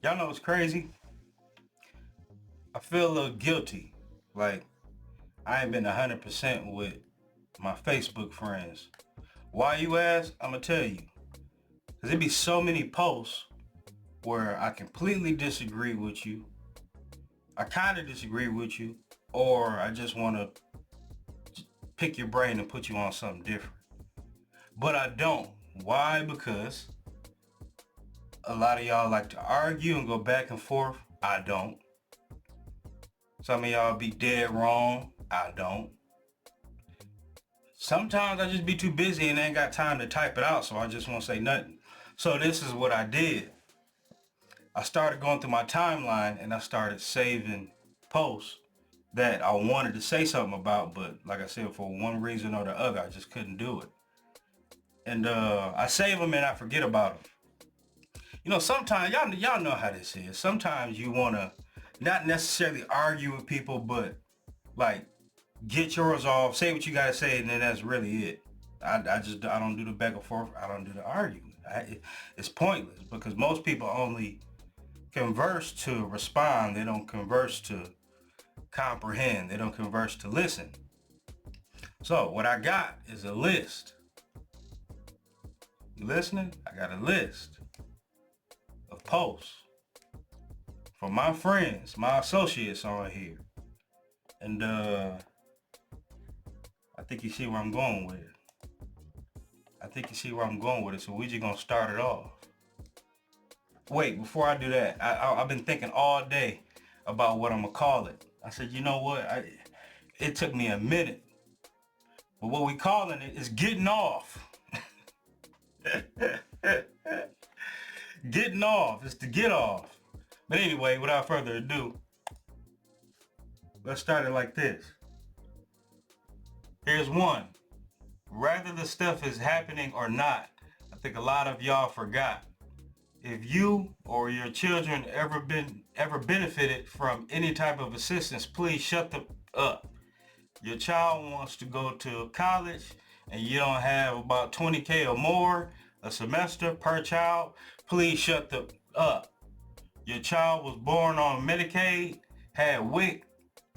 Y'all know what's crazy? I feel a little guilty. Like, I ain't been 100% with my Facebook friends. Why, you ask? I'm going to tell you. Because there be so many posts where I completely disagree with you. I kind of disagree with you. Or I just want to pick your brain and put you on something different. But I don't. Why? Because a lot of y'all like to argue and go back and forth. I don't. Some of y'all be dead wrong. I don't. Sometimes I just be too busy and ain't got time to type it out, so I just won't say nothing. So this is what I did. I started going through my timeline and I started saving posts that I wanted to say something about, but like I said, for one reason or the other, I just couldn't do it. And I save them and I forget about them. You know, sometimes, y'all know how this is. Sometimes you want to not necessarily argue with people, but like get yours off, say what you got to say, and then that's really it. I don't do the back and forth. I don't do the arguing. It's pointless because most people only converse to respond. They don't converse to comprehend. They don't converse to listen. So what I got is a list. You listening? I got a list of posts from my friends, my associates on here. And I think you see where I'm going with it. So we just gonna start it off. Wait, before I do that, I've been thinking all day about what I'm gonna call it. I said, you know what? It took me a minute. But what we calling it is Getting Off. Getting off. It's to get off. But anyway, without further ado, let's start it like this. Here's one. Whether the stuff is happening or not, I think a lot of y'all forgot. If you or your children ever benefited from any type of assistance, please shut up. Your child wants to go to college and you don't have about 20K or more a semester per child, please shut up. Your child was born on Medicaid, had WIC,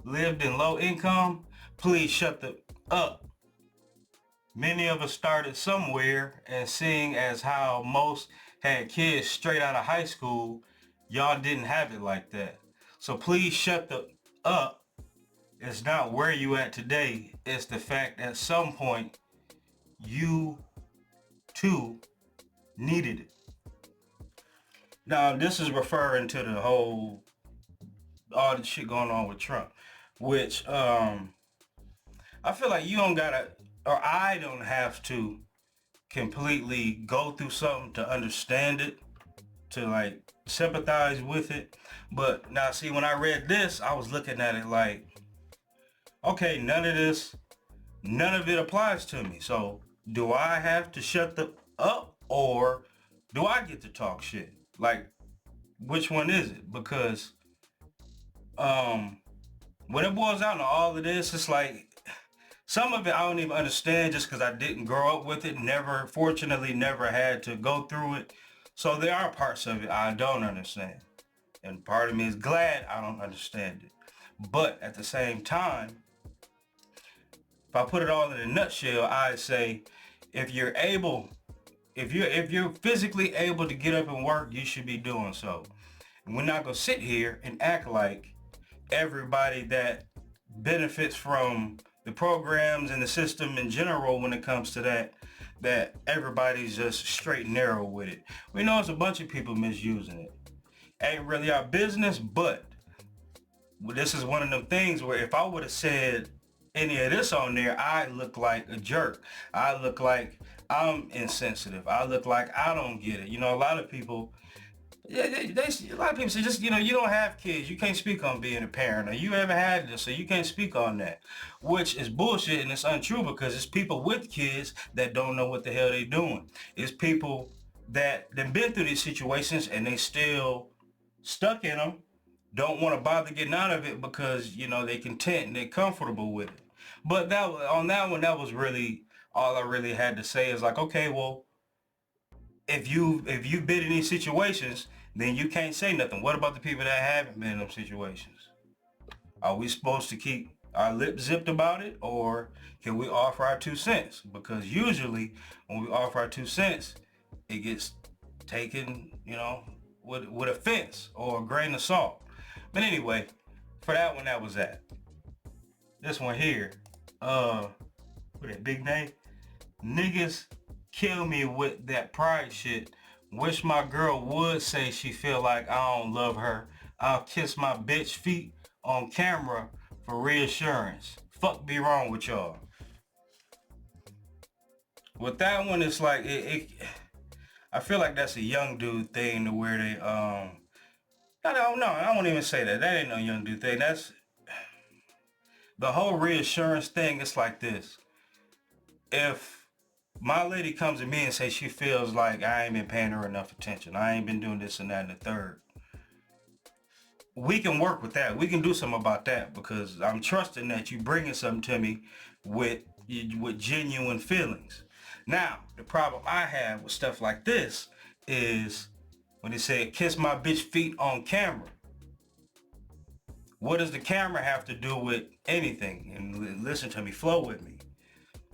lived in low income, please shut up. Many of us started somewhere, and seeing as how most had kids straight out of high school, y'all didn't have it like that. So please shut up. It's not where you at today. It's the fact at some point you too needed it. Now this is referring to the all the shit going on with Trump, which I feel like you don't gotta, or I don't have to completely go through something to understand it, to like sympathize with it. But now see, when I read this, I was looking at it like, okay, none of it applies to me. So do I have to shut up, or do I get to talk shit? Like, which one is it? Because when it boils down to all of this, it's like some of it I don't even understand just because I didn't grow up with it. Fortunately, never had to go through it. So there are parts of it I don't understand. And part of me is glad I don't understand it. But at the same time, if I put it all in a nutshell, I'd say if you're physically able to get up and work, you should be doing so. And we're not gonna sit here and act like everybody that benefits from the programs and the system in general when it comes to that everybody's just straight and narrow with it. We know it's a bunch of people misusing it. Ain't really our business, but this is one of them things where if I would have said any of this on there, I look like a jerk. I look like I'm insensitive. I look like I don't get it. You know, a lot of people say just, you know, you don't have kids. You can't speak on being a parent, or you haven't had this, so you can't speak on that, which is bullshit and it's untrue because it's people with kids that don't know what the hell they doing. It's people that have been through these situations and they still stuck in them, don't want to bother getting out of it because, you know, they content and they're comfortable with it. But that was really all I really had to say is like, okay, well, if you've been in these situations, then you can't say nothing. What about the people that haven't been in those situations? Are we supposed to keep our lips zipped about it, or can we offer our 2 cents? Because usually when we offer our 2 cents, it gets taken, with offense or a grain of salt. But anyway, for that one, that was that. This one here, with that big name, niggas kill me with that pride shit. Wish my girl would say she feel like I don't love her. I'll kiss my bitch feet on camera for reassurance. Fuck be wrong with y'all. With that one, it's like I feel like that's a young dude thing to where they I don't know. I won't even say that. That ain't no young dude thing. That's the whole reassurance thing. It's like this. If my lady comes to me and says she feels like I ain't been paying her enough attention, I ain't been doing this and that and the third, we can work with that. We can do something about that because I'm trusting that you bringing something to me with genuine feelings. Now, the problem I have with stuff like this is when they say kiss my bitch feet on camera. What does the camera have to do with anything? And listen to me, flow with me.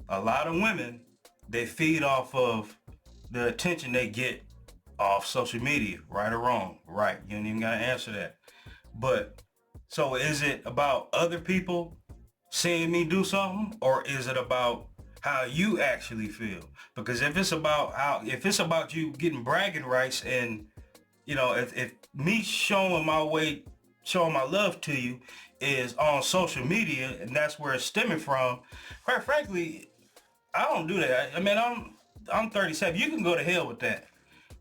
A lot of women, they feed off of the attention they get off social media, right or wrong. Right, you don't even gotta answer that. But so is it about other people seeing me do something, or is it about how you actually feel? Because if it's about you getting bragging rights, and if me showing my love to you is on social media, and that's where it's stemming from, quite frankly, I don't do that. I mean, I'm 37. You can go to hell with that.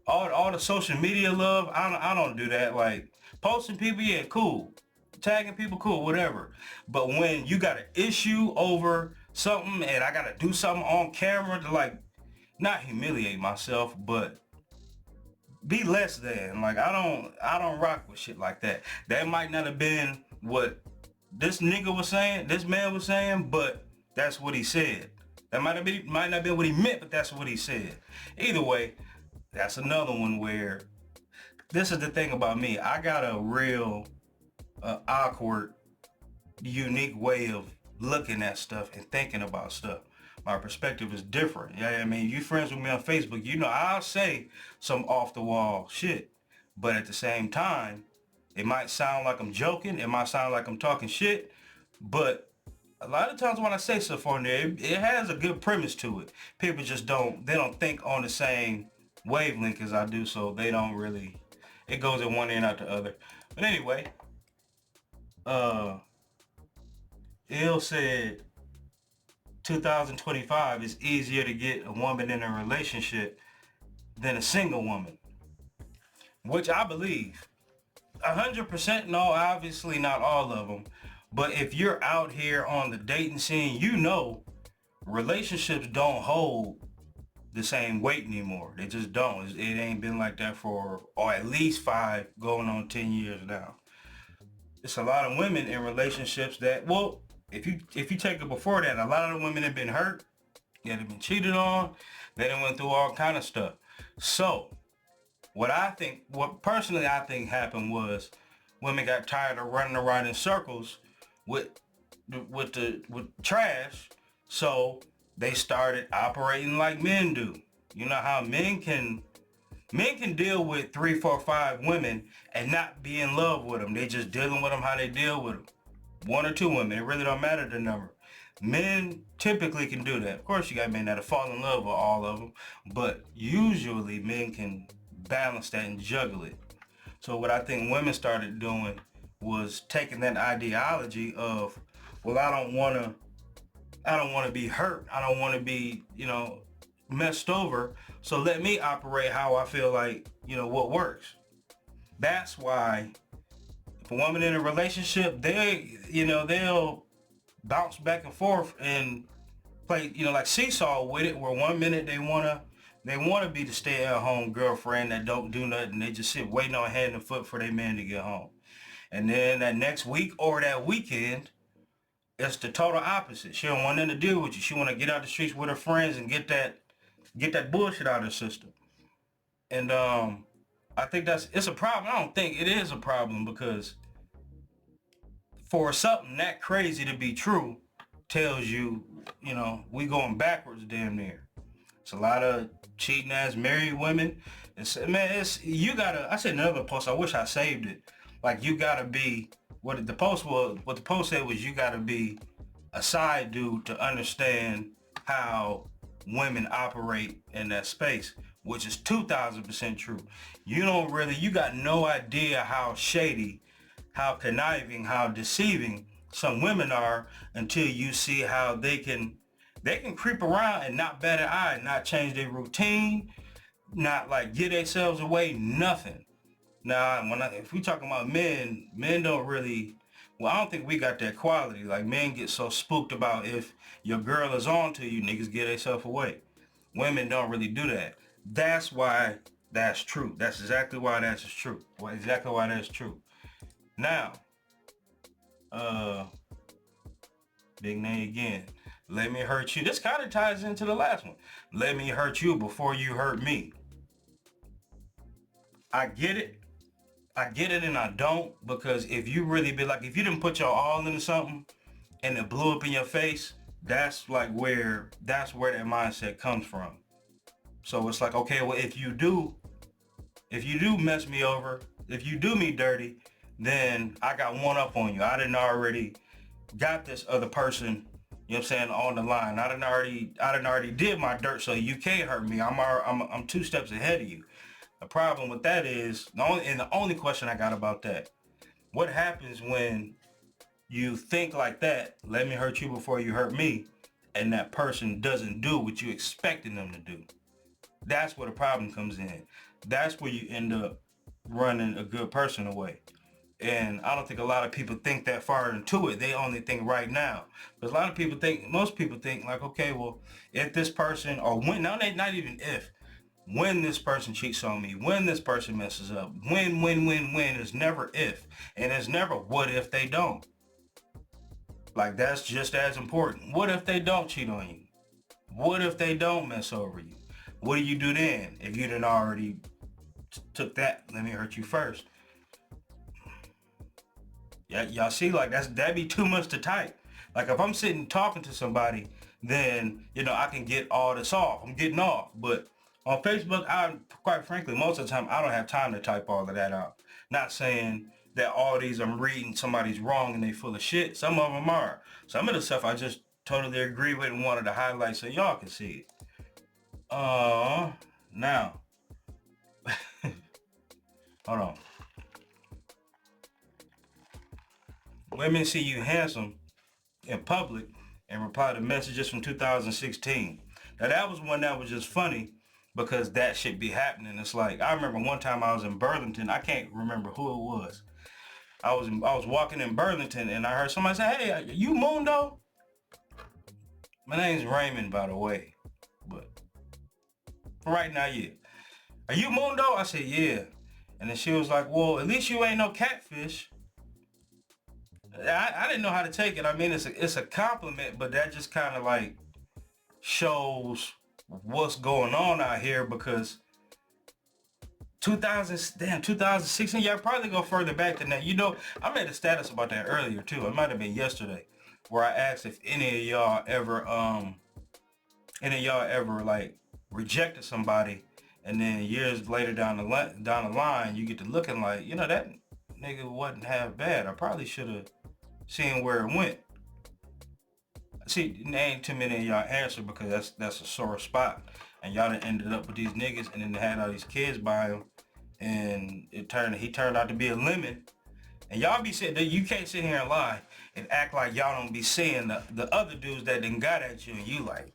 All the social media love, I don't do that. Like posting people, yeah, cool. Tagging people, cool, whatever. But when you got an issue over something and I gotta do something on camera to like not humiliate myself, but be less than. Like I don't rock with shit like that. That might not have been what this nigga was saying, this man was saying, but that's what he said. That might not have been what he meant, but that's what he said. Either way, that's another one where this is the thing about me. I got a real awkward, unique way of looking at stuff and thinking about stuff. My perspective is different. Yeah, I mean, you friends with me on Facebook, I'll say some off the wall shit. But at the same time, it might sound like I'm joking. It might sound like I'm talking shit. But a lot of times when I say stuff on there, it has a good premise to it. People just don't think on the same wavelength as I do, so they don't really, it goes in one ear out the other. But anyway, Il said 2025 is easier to get a woman in a relationship than a single woman, which I believe 100%. No, obviously not all of them, but if you're out here on the dating scene, relationships don't hold the same weight anymore. They just don't. It ain't been like that for, or at least 5 going on 10 years now. It's a lot of women in relationships that, well, if you take it before that, a lot of the women have been hurt, they've been cheated on, they done went through all kind of stuff. So what personally I think happened was women got tired of running around in circles with trash, so they started operating like men do. You know how men can deal with 3, 4, 5 women and not be in love with them. They just dealing with them how they deal with them. 1 or 2 women, it really don't matter the number. Men typically can do that. Of course, you got men that fall in love with all of them, but usually men can balance that and juggle it. So what I think women started doing was taking that ideology of, well, I don't want to be hurt. I don't want to be, messed over. So let me operate how I feel like, what works. That's why if a woman in a relationship, they'll bounce back and forth and play, like seesaw with it, where 1 minute they wanna be the stay-at-home girlfriend that don't do nothing. They just sit waiting on hand and foot for their man to get home. And then that next week or that weekend, it's the total opposite. She don't want nothing to deal with you. She want to get out the streets with her friends and get that bullshit out of her system. And I think it's a problem. I don't think it is a problem because for something that crazy to be true tells you, we going backwards damn near. It's a lot of cheating ass married women. You gotta, I said in another post, I wish I saved it. Like you gotta be, what the post said was you gotta be a side dude to understand how women operate in that space, which is 2000% true. You got no idea how shady, how conniving, how deceiving some women are until you see how they can creep around and not bat an eye, not change their routine, not like get themselves away, nothing. Now, if we talking about men, men don't really. Well, I don't think we got that quality. Like men get so spooked about if your girl is on to you, niggas get themselves away. Women don't really do that. That's why that's true. That's exactly why that's true. Exactly why that's true. Now, uh, big name again. Let me hurt you. This kind of ties into the last one. Let me hurt you before you hurt me. I get it. I get it and I don't, because if you really be like, if you didn't put your all into something and it blew up in your face, that's where that mindset comes from. So it's like, okay, well, if you do mess me over, if you do me dirty, then I got one up on you. I didn't already got this other person, you know what I'm saying, on the line. I didn't already did my dirt, so you can't hurt me. I'm 2 steps ahead of you. The problem with that is, the only question I got about that, what happens when you think like that, let me hurt you before you hurt me, and that person doesn't do what you expecting them to do? That's where the problem comes in. That's where you end up running a good person away. And I don't think a lot of people think that far into it. They only think right now. Because most people think like, okay, well, if this person, or when, now they not even if, when this person cheats on me, when this person messes up, when, it's never if. And it's never what if they don't. Like that's just as important. What if they don't cheat on you? What if they don't mess over you? What do you do then if you didn't already took that? Let me hurt you first. Yeah, y'all see, like that'd be too much to type. Like if I'm sitting talking to somebody, then I can get all this off. I'm getting off. But on Facebook, I quite frankly, most of the time I don't have time to type all of that out. Not saying that all these I'm reading somebody's wrong and they full of shit. Some of them are. Some of the stuff I just totally agree with and wanted to highlight so y'all can see it. Now, hold on. Women see you handsome in public and reply to messages from 2016. Now that was one that was just funny because that shit be happening. It's like, I remember one time I was in Burlington. I can't remember who it was. I was walking in Burlington and I heard somebody say, "Hey, are you Mundo?" My name's Raymond, by the way. But for right now, yeah. "Are you Mundo?" I said, "Yeah." And then she was like, "Well, at least you ain't no catfish." I didn't know how to take it. I mean, it's a compliment, but that just kind of like shows what's going on out here because 2016, y'all probably go further back than that. I made a status about that earlier too. It might have been yesterday, where I asked if any of y'all ever like rejected somebody, and then years later down the line, you get to looking like, that nigga wasn't half bad. I probably should have seen where it went. See, there ain't too many of y'all answer because that's a sore spot, and y'all done ended up with these niggas, and then they had all these kids by him, and he turned out to be a lemon. And y'all be saying that you can't sit here and lie and act like y'all don't be seeing the other dudes that done got at you, and you like,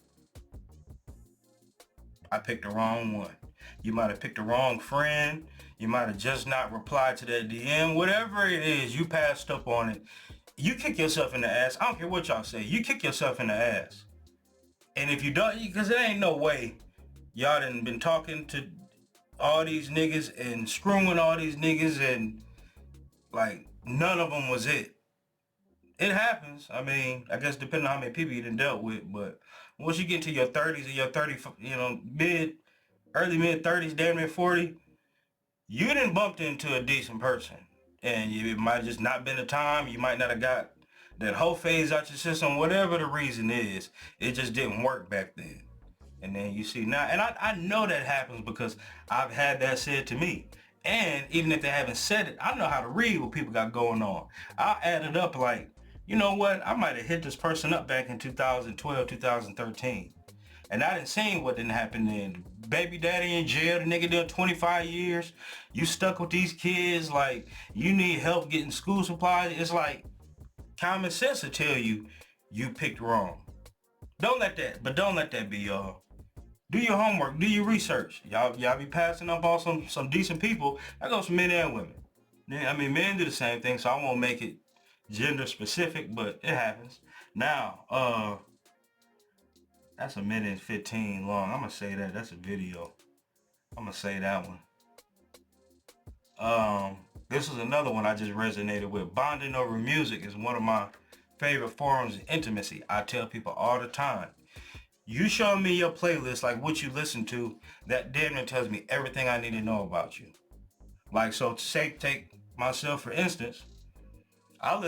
I picked the wrong one. You might have picked the wrong friend. You might have just not replied to that DM. Whatever it is, you passed up on it. You kick yourself in the ass. I don't care what y'all say. You kick yourself in the ass. And if you don't, because there ain't no way y'all done been talking to all these niggas and screwing all these niggas and like none of them was it. It happens. I mean, I guess depending on how many people you done dealt with, but once you get to your 30s or your 30, early mid 30s, damn near 40, you didn't bumped into a decent person, and it might have just not been the time. You might not have got that whole phase out your system, whatever the reason is. It just didn't work back then. And then you see now, and I know that happens because I've had that said to me. And even if they haven't said it, I know how to read what people got going on. I'll add it up like, you know what, I might have hit this person up back in 2012, 2013. And I didn't see what didn't happen then. Baby daddy in jail, the nigga done 25 years. You stuck with these kids, like, you need help getting school supplies. It's like, common sense will tell you, you picked wrong. Don't let that be y'all. Do your homework, do your research. Y'all be passing up on some decent people. That goes for men and women. I mean, men do the same thing, so I won't make it gender specific, but it happens. Now, that's a minute and 15 long. I'm gonna say that. That's a video. I'm gonna say that one. This is another one I just resonated with. Bonding over music is one of my favorite forms of intimacy. I tell people all the time, you show me your playlist, like what you listen to, that damn near tells me everything I need to know about you. Like, so say, take myself for instance, I'm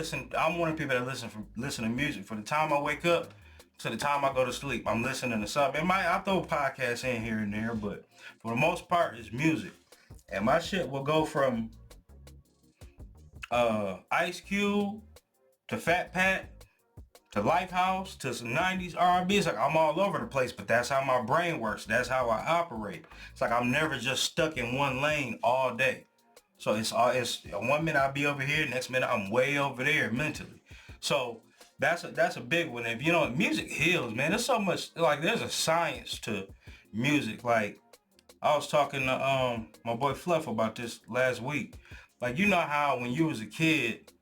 one of the people that listen to music from the time I wake up to the time I go to sleep. I'm listening to something. I throw podcasts in here and there, but for the most part, it's music. And my shit will go from Ice Cube to Fat Pat to Lifehouse to some 90s R&B. It's like I'm all over the place, but that's how my brain works. That's how I operate. It's like I'm never just stuck in one lane all day. So it's 1 minute I'll be over here, next minute I'm way over there mentally. So that's a big one. If you know, music heals, man. There's so much, like, there's a science to music. Like, I was talking to my boy Fluff about this last week. Like, you know how when you was a kid,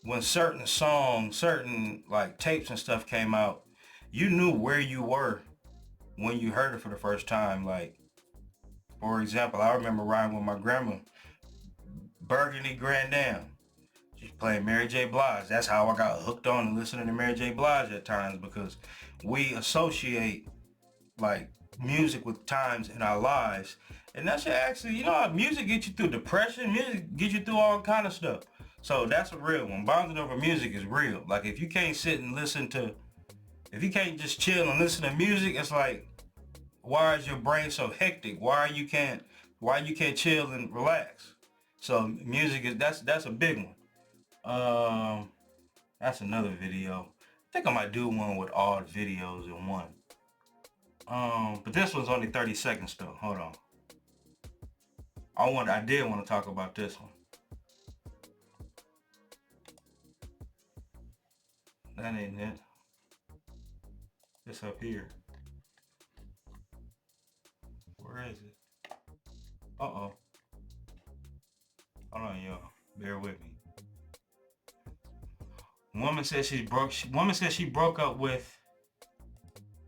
when certain songs, certain like tapes and stuff came out, you knew where you were when you heard it for the first time. Like, for example, I remember riding with my grandma, Burgundy Grand Dam. She's playing Mary J. Blige. That's how I got hooked on and listening to Mary J. Blige at times, because we associate like music with times in our lives. And that shit actually, you know, music gets you through depression, music gets you through all kind of stuff. So that's a real one. Bonding over music is real. Like, if you can't sit and if you can't just chill and listen to music, it's like, why is your brain so hectic? Why you can't chill and relax? So music is, that's a big one. That's another video. I think I might do one with all the videos in one. But this one's only 30 seconds though. Hold on. I did want to talk about this one. That ain't it. It's up here. Where is it? Uh-oh. Hold on, y'all. Bear with me. Woman says she broke up with.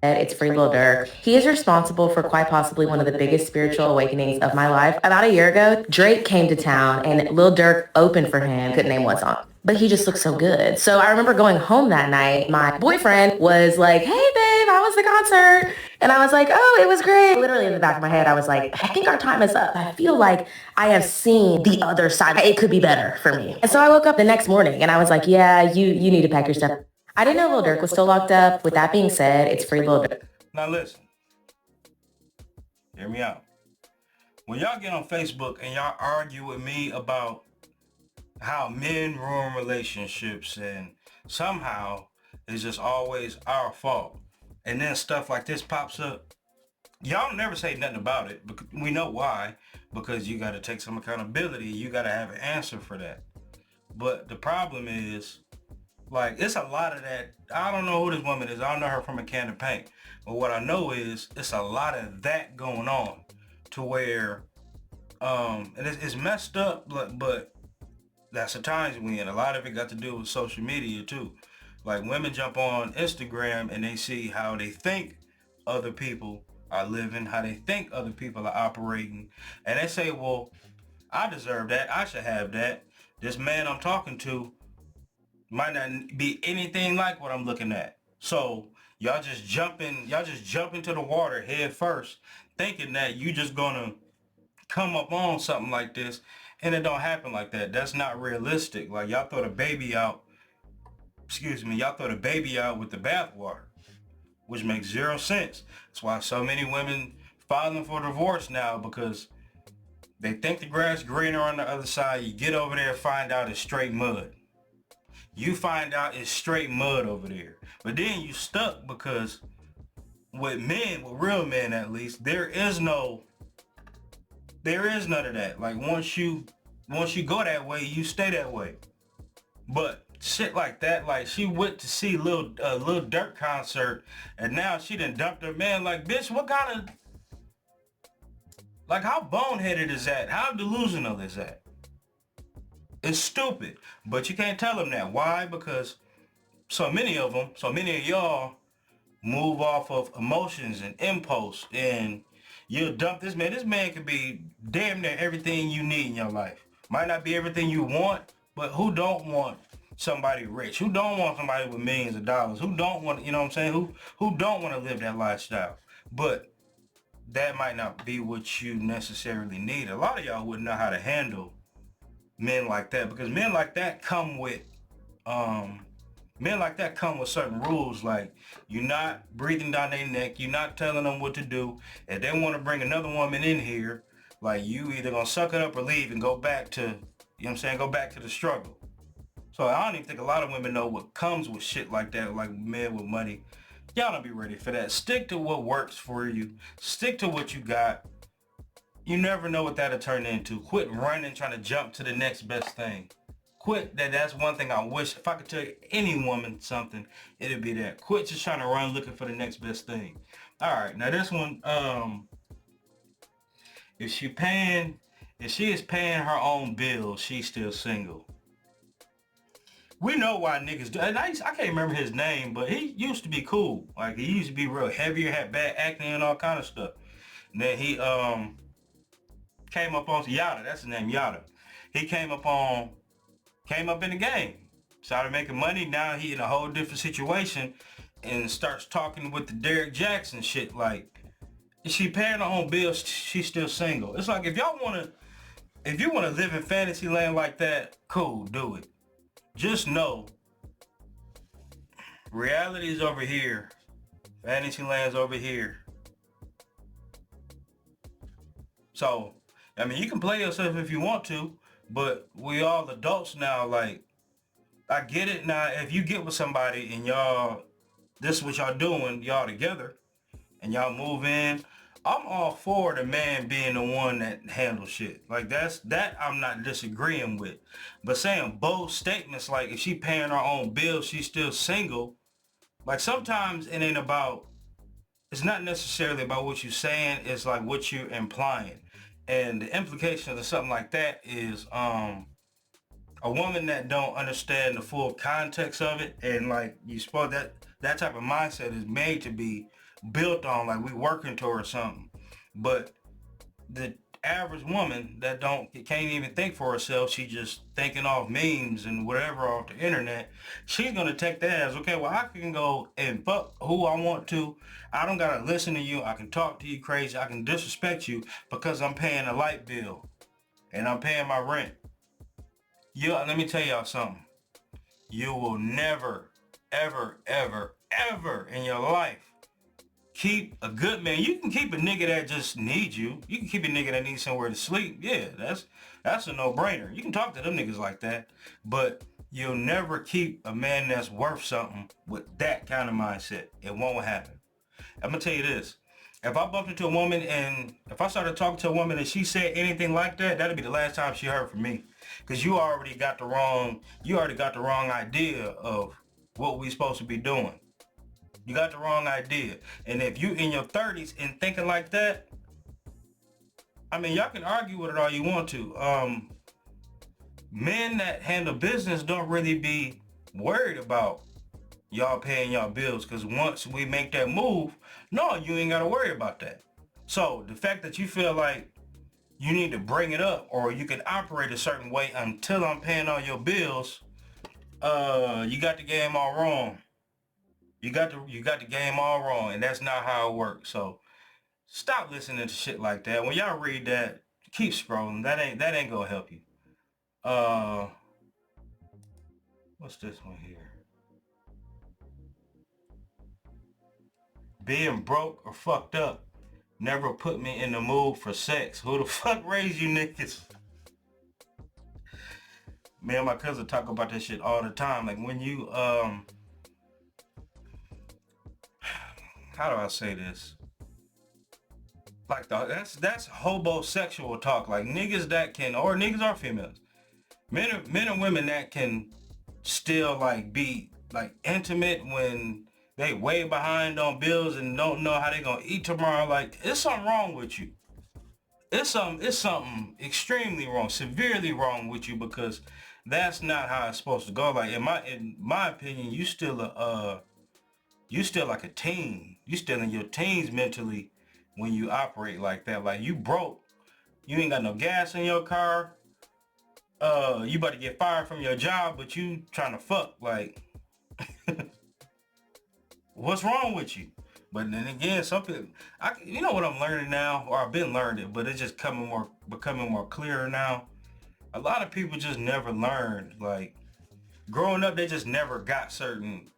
It's free Lil Durk. He is responsible for quite possibly one of the biggest spiritual awakenings of my life. About a year ago, Drake came to town and Lil Durk opened for him. Couldn't name one song, but he just looked so good. So I remember going home that night. My boyfriend was like, "Hey babe, how was the concert?" And I was like, "Oh, it was great." Literally in the back of my head, I was like, "I think our time is up. I feel like I have seen the other side. It could be better for me." And so I woke up the next morning and I was like, "Yeah, you need to pack your stuff." I didn't know Lil Durk was still locked up. With that being said, it's free Lil Durk. Now listen, hear me out. When y'all get on Facebook and y'all argue with me about how men ruin relationships and somehow it's just always our fault, and then stuff like this pops up, y'all never say nothing about it. We know why, because you got to take some accountability. You got to have an answer for that. But the problem is, like, it's a lot of that. I don't know who this woman is. I don't know her from a can of paint. But what I know is it's a lot of that going on to where, and it's messed up, but that's the times we in. A lot of it got to do with social media too. Like, women jump on Instagram and they see how they think other people are living, how they think other people are operating. And they say, well, I deserve that. I should have that. This man I'm talking to might not be anything like what I'm looking at. So y'all just jump into the water head first, thinking that you just gonna come up on something like this, and it don't happen like that. That's not realistic. Like y'all throw the baby out. Excuse me, y'all throw the baby out with the bathwater, which makes zero sense. That's why so many women filing for divorce now, because they think the grass is greener on the other side. You get over there and find out it's straight mud. You find out it's straight mud over there. But then you stuck because with men, with real men at least, there is none of that. Like once you go that way, you stay that way. But shit like that, like she went to see Lil Durk concert, and now she done dumped her man. Like, bitch, what kind of, like, how boneheaded is that? How delusional is that? It's stupid. But you can't tell them that. Why? Because so many of y'all move off of emotions and impulse, and you'll dump this man. This man could be damn near everything you need in your life. Might not be everything you want, but who don't want somebody rich? Who don't want somebody with millions of dollars? Who don't want, you know what I'm saying? Who don't want to live that lifestyle? But that might not be what you necessarily need. A lot of y'all wouldn't know how to handle men like that, because men like that come with certain rules. Like, you're not breathing down their neck, you're not telling them what to do. If they want to bring another woman in here, like, you either gonna suck it up or leave and go back to, you know what I'm saying, go back to the struggle. So I don't even think a lot of women know what comes with shit like that, like men with money. Y'all don't be ready for that. Stick to what works for you. Stick to what you got. You never know what that'll turn into. Quit running, trying to jump to the next best thing. Quit that. That's one thing I wish, if I could tell any woman something, it'd be that. Quit just trying to run looking for the next best thing. All right, now this one, if she is paying her own bills, she's still single. We know why niggas do. And I can't remember his name, but he used to be cool. Like, he used to be real heavier, had bad acne and all kind of stuff. And then he came up on Yada. That's his name, Yada. He came up in the game, started making money. Now he in a whole different situation, and starts talking with the Derrick Jackson shit. Like, if she paying her own bills, she's still single. It's like, if you want to live in fantasy land like that, cool, do it. Just know, reality is over here. Fantasy land's over here. So, I mean, you can play yourself if you want to, but we all adults now. Like, I get it now. If you get with somebody and y'all, this is what y'all doing, y'all together, and y'all move in, I'm all for the man being the one that handles shit. Like, that I'm not disagreeing with. But saying bold statements like, if she paying her own bills, she's still single. Like, sometimes it's not necessarily about what you're saying, it's like what you're implying. And the implications of something like that is a woman that don't understand the full context of it, and like, you suppose that type of mindset is made to be built on, like, we working towards something. But the average woman that can't even think for herself, she just thinking off memes and whatever off the internet, she's gonna take that as, okay, well, I can go and fuck who I want to. I don't gotta listen to you. I can talk to you crazy. I can disrespect you because I'm paying a light bill and I'm paying my rent. Let me tell y'all something. You will never, ever, ever, ever in your life keep a good man. You can keep a nigga that just needs you. You can keep a nigga that needs somewhere to sleep. Yeah, that's a no-brainer. You can talk to them niggas like that, but you'll never keep a man that's worth something with that kind of mindset. It won't happen. I'm gonna tell you this. If I bumped into a woman and if I started talking to a woman and she said anything like that, that'd be the last time she heard from me. Cause you already got the wrong idea of what we supposed to be doing. You got the wrong idea. And if you in your 30s and thinking like that, I mean, y'all can argue with it all you want to. Men that handle business don't really be worried about y'all paying y'all bills, because once we make that move, no, you ain't got to worry about that. So the fact that you feel like you need to bring it up or you can operate a certain way until I'm paying all your bills, you got the game all wrong. You got the game all wrong, and that's not how it works. So stop listening to shit like that. When y'all read that, Keep scrolling. That ain't gonna help you. Uh, what's this one here? Being broke or fucked up never put me in the mood for sex. Who the fuck raised you niggas? Me and my cousin talk about that shit all the time. Like when you how do I say this? Like that's homosexual talk. Like niggas that can, or niggas or females, men and women that can still like be like intimate when they way behind on bills and don't know how they gonna eat tomorrow. Like it's something wrong with you. It's something extremely wrong, severely wrong with you, because that's not how it's supposed to go. Like in my opinion, you still like a teen. You still in your teens mentally when you operate like that. Like you broke. You ain't got no gas in your car. You about to get fired from your job, but you trying to fuck. Like, what's wrong with you? But then again, some people, you know what I'm learning now, or I've been learning it, but it's just becoming more clearer now. A lot of people just never learned. Like, growing up, they just never got certain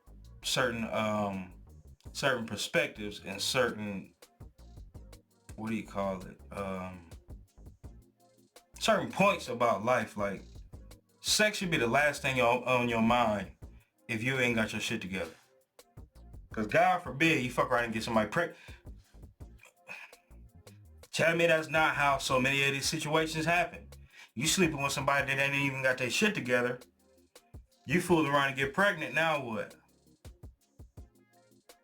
perspectives and certain, what do you call it? Certain points about life. Like sex should be the last thing on your mind if you ain't got your shit together. Cause God forbid you fuck around and get somebody pregnant. Tell me that's not how so many of these situations happen. You sleeping with somebody that ain't even got their shit together. You fooling around and get pregnant, now what?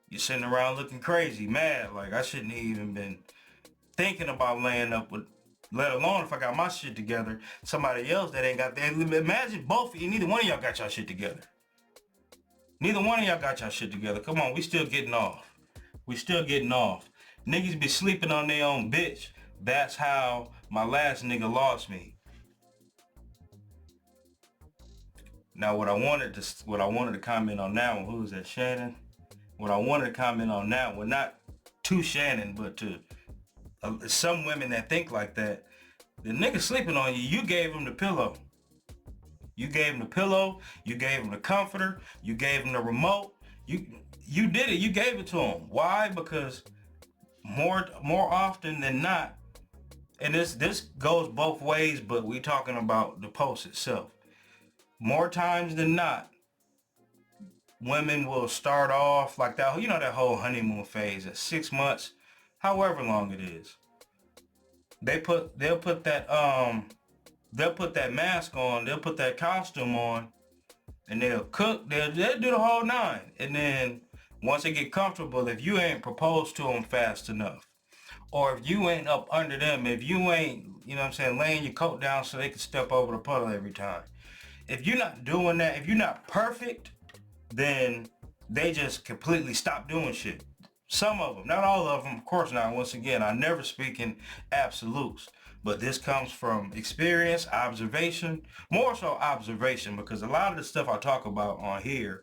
You sitting around looking crazy, mad, like I shouldn't have even been thinking about laying up with, let alone if I got my shit together, somebody else that ain't got that. Imagine both of you, neither one of y'all got y'all shit together. Neither one of y'all got y'all shit together. Come on, we still getting off. We still getting off. Niggas be sleeping on their own bitch. That's how my last nigga lost me. Now what I wanted to comment on that one, who was that, Shannon? What I wanted to comment on that one, not to Shannon, but to some women that think like that. The nigga sleeping on you, you gave him the pillow. You gave him the pillow, you gave him the comforter, you gave him the remote. You did it, you gave it to him. Why? Because more often than not, and this goes both ways, but we talking about the post itself. More times than not, women will start off like that, you know, that whole honeymoon phase at 6 months, however long it is. They'll put that mask on, they'll put that costume on, and they'll cook, they'll do the whole nine. And then once they get comfortable, if you ain't proposed to them fast enough, or if you ain't up under them, if you ain't, you know what I'm saying, laying your coat down so they can step over the puddle every time. If you're not doing that, if you're not perfect, then they just completely stop doing shit. Some of them, not all of them, of course not. Once again, I never speak in absolutes, but this comes from experience, observation, more so observation, because a lot of the stuff I talk about on here,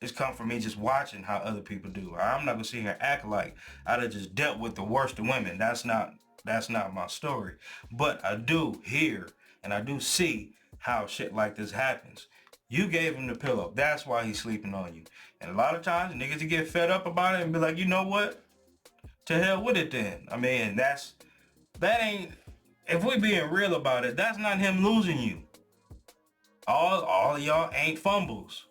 it's come from me just watching how other people do. I'm not gonna sit here and act like I'd have just dealt with the worst of women. That's not my story. But I do hear and I do see how shit like this happens. You gave him the pillow. That's why he's sleeping on you. And a lot of times niggas get fed up about it and be like, you know what? To hell with it then. I mean, that ain't, if we being real about it, that's not him losing you. All of y'all ain't fumbles.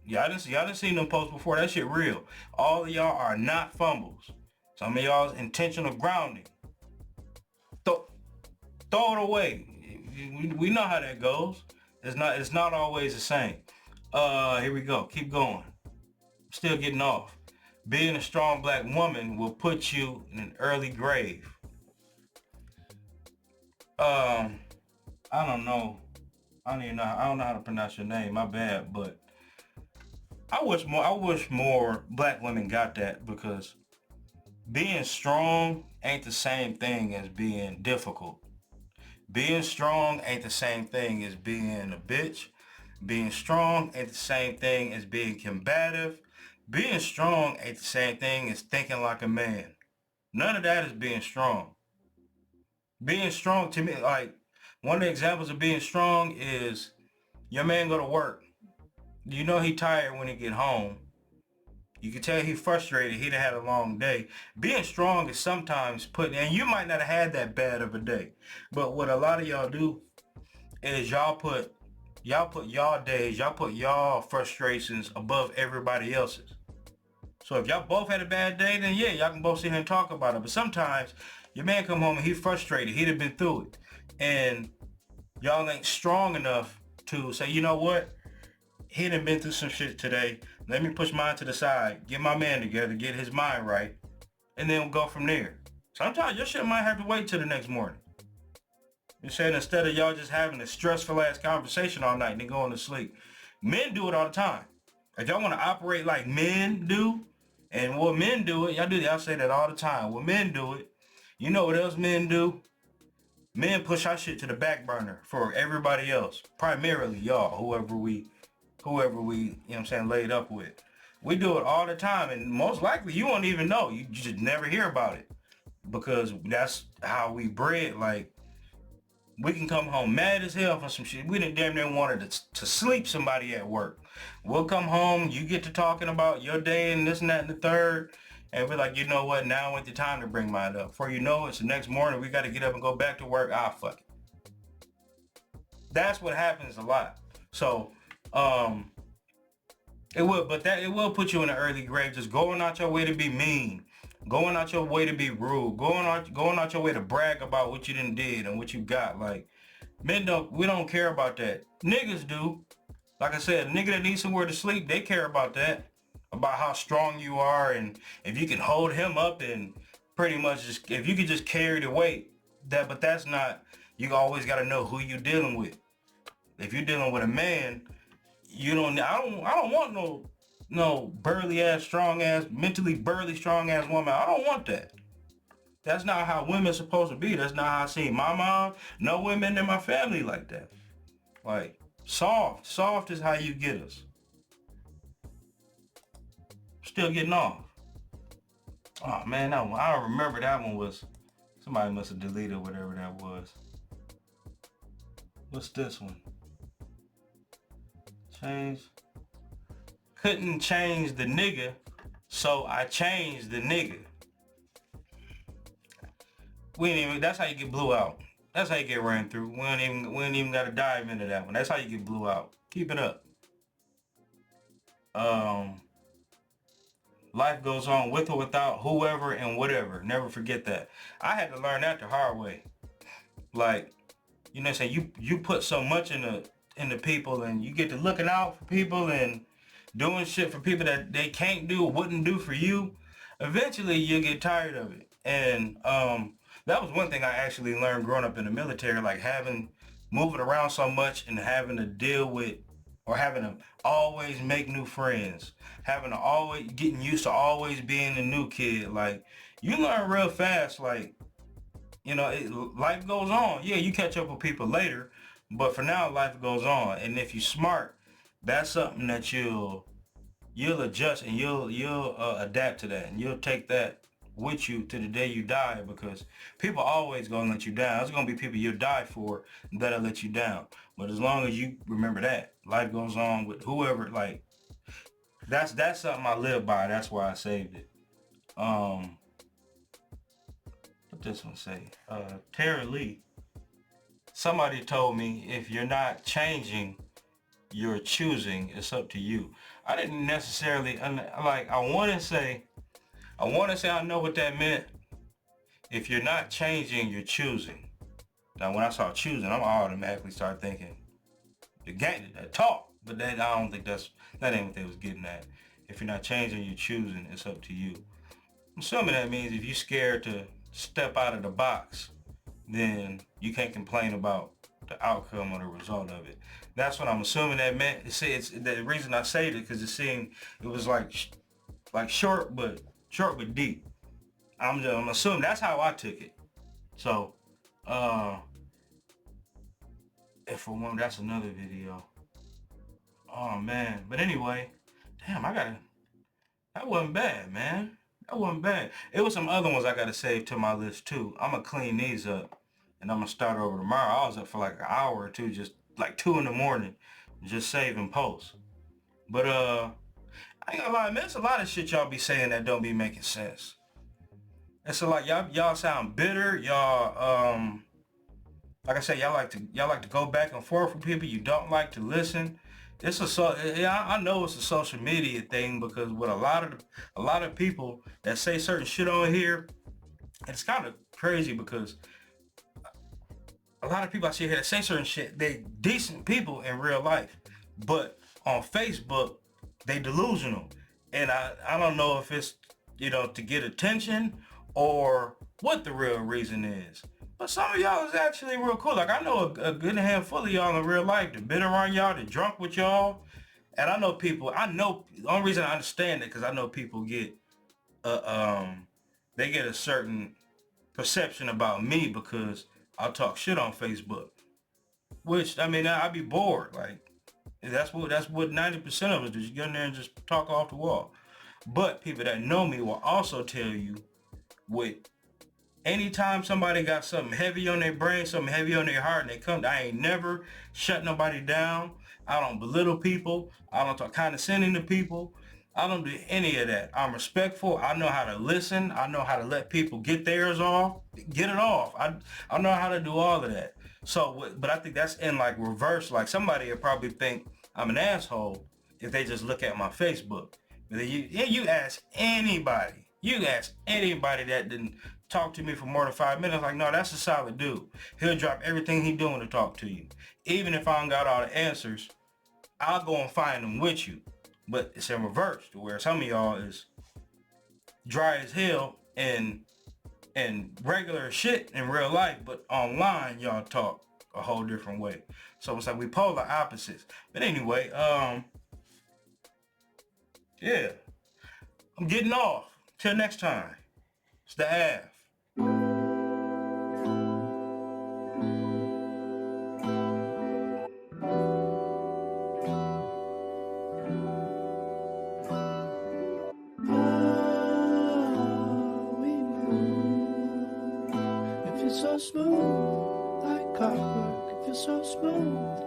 Y'all done seen them posts before. That shit real. All of y'all are not fumbles. Some of y'all's intentional grounding. Throw it away. We know how that goes. It's not always the same. Here we go. Keep going. Still getting off. Being a strong black woman will put you in an early grave. I don't know. I don't know how to pronounce your name. My bad, but I wish more black women got that, because being strong ain't the same thing as being difficult. Being strong ain't the same thing as being a bitch. Being strong ain't the same thing as being combative. Being strong ain't the same thing as thinking like a man. None of that is being strong. Being strong to me, like one of the examples of being strong is your man go to work. You know he tired when he get home. You can tell he frustrated. He done had a long day. Being strong is sometimes and you might not have had that bad of a day, but what a lot of y'all do is y'all days, y'all put y'all frustrations above everybody else's. So if y'all both had a bad day, then yeah, y'all can both sit here and talk about it. But sometimes your man come home and he's frustrated. He'd have been through it. And y'all ain't strong enough to say, you know what? He done been through some shit today. Let me push mine to the side, get my man together, get his mind right, and then we'll go from there. Sometimes your shit might have to wait till the next morning. You said instead of y'all just having a stressful ass conversation all night and then going to sleep. Men do it all the time. If y'all want to operate like men do, and what men do it, y'all say that all the time. What men do it, you know what else men do? Men push our shit to the back burner for everybody else. Primarily y'all, whoever we, you know what I'm saying, laid up with. We do it all the time, and most likely you won't even know. You just never hear about it because that's how we bred. Like, we can come home mad as hell for some shit. We didn't damn near wanted to sleep somebody at work. We'll come home, you get to talking about your day and this and that and the third, and we're like, you know what, now ain't the time to bring mine up. Before you know it's the next morning, we got to get up and go back to work. Fuck it. That's what happens a lot. So, it will put you in an early grave, just going out your way to be mean, going out your way to be rude, going out your way to brag about what you done did and what you got. Like, we don't care about that. Niggas do. Like I said, a nigga that needs somewhere to sleep, they care about that. About how strong you are, and if you can hold him up, and pretty much just if you can just carry the weight. But that's not, you always gotta know who you dealing with. If you're dealing with a man, I don't want no burly ass, strong ass, mentally burly, strong ass woman. I don't want that. That's not how women's supposed to be. That's not how I see my mom. No women in my family like that. Like, soft is how you get us. Still getting off. Oh man, that one, I remember that one was, somebody must have deleted whatever that was. What's this one? Change. Couldn't change the nigga, so I changed the nigga. That's how you get blew out. That's how you get ran through. We ain't even gotta dive into that one. That's how you get blew out. Keep it up. Life goes on with or without whoever and whatever. Never forget that. I had to learn that the hard way. Like, you know what I'm saying? You put so much into people, and you get to looking out for people and doing shit for people that they can't do or wouldn't do for you. Eventually you'll get tired of it. And that was one thing I actually learned growing up in the military, like moving around so much and having to deal with, or having to always make new friends, having to always getting used to always being the new kid. Like, you learn real fast, like, life goes on. Yeah, you catch up with people later, but for now, life goes on. And if you're smart, that's something that you'll adjust, and you'll adapt to that, and you'll take that with you to the day you die, because people always gonna let you down. There's gonna be people you'll die for that'll let you down. But as long as you remember that, life goes on with whoever. Like, that's something I live by. That's why I saved it. What this one say? Tara Lee. Somebody told me, if you're not changing, you're choosing. It's up to you. I didn't necessarily like. I want to say I know what that meant. If you're not changing, you're choosing. Now, when I saw choosing, I'm automatically start thinking the game, the talk. But I don't think that ain't what they was getting at. If you're not changing, you're choosing. It's up to you. I'm assuming that means if you're scared to step out of the box, then you can't complain about the outcome or the result of it. That's what I'm assuming that meant. See, it's the reason I say it because it was like short but deep. I'm assuming that's how I took it. So, if a woman, that's another video. Oh man, but anyway, damn, that wasn't bad, man. That wasn't bad. It was some other ones I gotta save to my list too. I'm gonna clean these up. and I'm gonna start over tomorrow. I was up for like an hour or two, just like 2 in the morning, just saving posts. But I ain't gonna lie, man, there's a lot of shit y'all be saying that don't be making sense. It's a lot. Y'all sound bitter. Like I said, y'all like to go back and forth with people. You don't like to listen. Yeah, I know it's a social media thing because with a lot of people that say certain shit on here, it's kind of crazy because a lot of people I see here that say certain shit, they decent people in real life, but on Facebook, they delusional. And I don't know if it's, to get attention or what the real reason is. But some of y'all is actually real cool. Like I know a good handful of y'all in real life that been around y'all, that drunk with y'all. And I know the only reason I understand it because I know people they get a certain perception about me because I'll talk shit on Facebook. Which I mean, I'd be bored. Like that's what 90% of us do. You get in there and just talk off the wall. But people that know me will also tell you with anytime somebody got something heavy on their brain, something heavy on their heart, and they come, I ain't never shut nobody down. I don't belittle people. I don't talk condescending to people. I don't do any of that. I'm respectful. I know how to listen. I know how to let people get theirs off, get it off. I know how to do all of that. So, but I think that's in like reverse. Like somebody would probably think I'm an asshole if they just look at my Facebook. But then you ask anybody that didn't talk to me for more than 5 minutes, like, no, that's a solid dude. He'll drop everything he doing to talk to you. Even if I don't got all the answers, I'll go and find them with you. But it's in reverse to where some of y'all is dry as hell and regular shit in real life, but online y'all talk a whole different way. So it's like we polar opposites. But anyway, yeah, I'm getting off. Till next time. It's the Ave. So smooth, like clockwork, it feels so smooth.